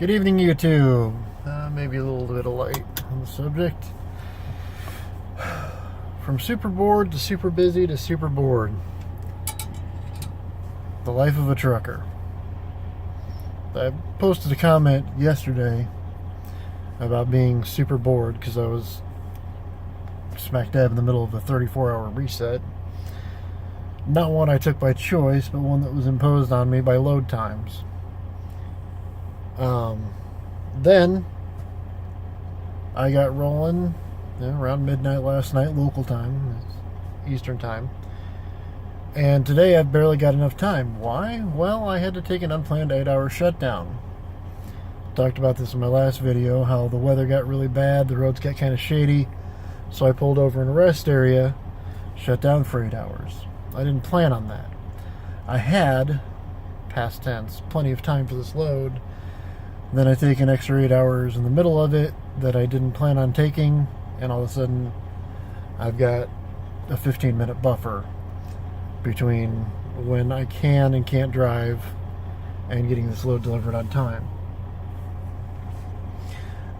Good evening, YouTube. Maybe a little bit of light on the subject. From super bored to super busy to super bored. The life of a trucker. I posted a comment yesterday about being super bored because I was smack dab in the middle of a 34-hour reset. Not one I took by choice, but one that was imposed on me by load times. Then I got rolling around midnight last night, local time, Eastern time. And today I've barely got enough time. Why? Well, I had to take an unplanned 8-hour shutdown. Talked about this in my last video, how the weather got really bad, the roads got kind of shady. So I pulled over in a rest area, shut down for 8 hours. I didn't plan on that. I had, past tense, plenty of time for this load. Then I take an extra 8 hours in the middle of it that I didn't plan on taking, and all of a sudden I've got a 15-minute buffer between when I can and can't drive and getting this load delivered on time.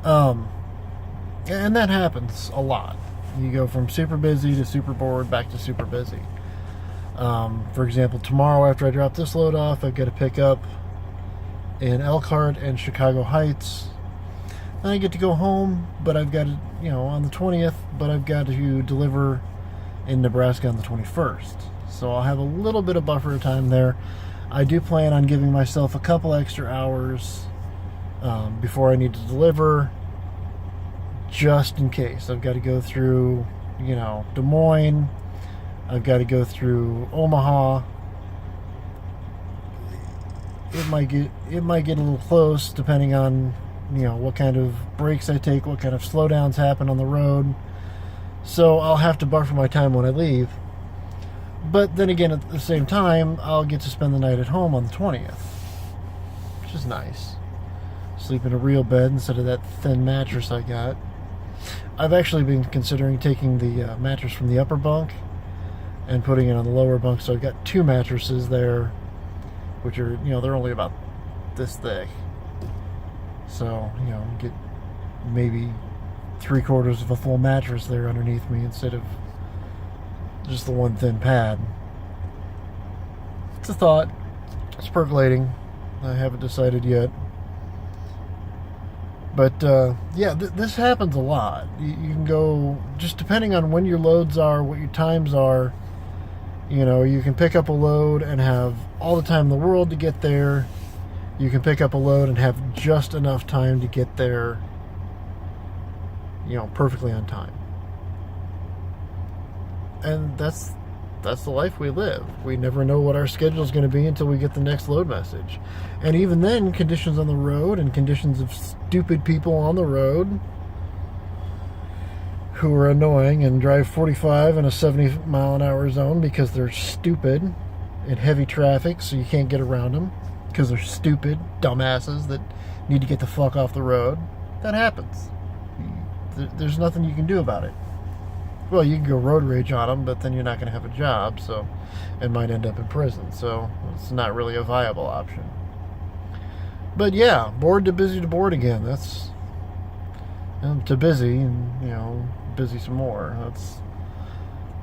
And that happens a lot. You go from super busy to super bored back to super busy. For example, tomorrow after I drop this load off, I've got to pick up in Elkhart and Chicago Heights. Then I get to go home, but I've got to, on the 20th, but I've got to deliver in Nebraska on the 21st. So I'll have a little bit of buffer time there. I do plan on giving myself a couple extra hours before I need to deliver, just in case. I've got to go through, Des Moines. I've got to go through Omaha. It might get a little close depending on what kind of breaks I take, what kind of slowdowns happen on the road. So I'll have to buffer my time when I leave. But then again, at the same time, I'll get to spend the night at home on the 20th, which is nice. Sleep in a real bed instead of that thin mattress I got. I've actually been considering taking the mattress from the upper bunk and putting it on the lower bunk, so I've got two mattresses there, which are, they're only about this thick. So, get maybe 3/4 of a full mattress there underneath me instead of just the one thin pad. It's a thought. It's percolating. I haven't decided yet. But, this happens a lot. You can go, just depending on when your loads are, what your times are, you can pick up a load and have all the time in the world to get there. You can pick up a load and have just enough time to get there, perfectly on time. And that's the life we live. We never know what our schedule is going to be until we get the next load message. And even then, conditions on the road and conditions of stupid people on the road who are annoying and drive 45 in a 70-mile-an-hour zone because they're stupid in heavy traffic, so you can't get around them because they're stupid dumbasses that need to get the fuck off the road. That happens. There's nothing you can do about it. Well, you can go road rage on them, but then you're not going to have a job, so it might end up in prison. So it's not really a viable option. But yeah, bored to busy to bored again. That's to busy, and busy some more.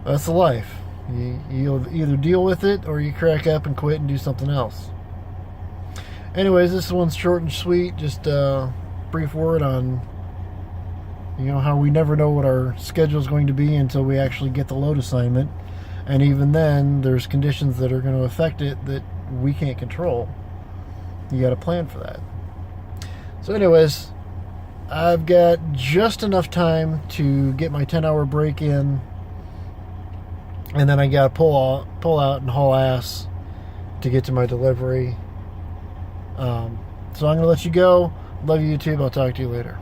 That's the life. You'll either deal with it or you crack up and quit and do something else. Anyways, this one's short and sweet. Just a brief word on how we never know what our schedule is going to be until we actually get the load assignment. And even then, there's conditions that are going to affect it that we can't control. You got to plan for that. So anyways, I've got just enough time to get my 10-hour break in, and then I got to pull out and haul ass to get to my delivery. So I'm going to let you go. Love you, YouTube. I'll talk to you later.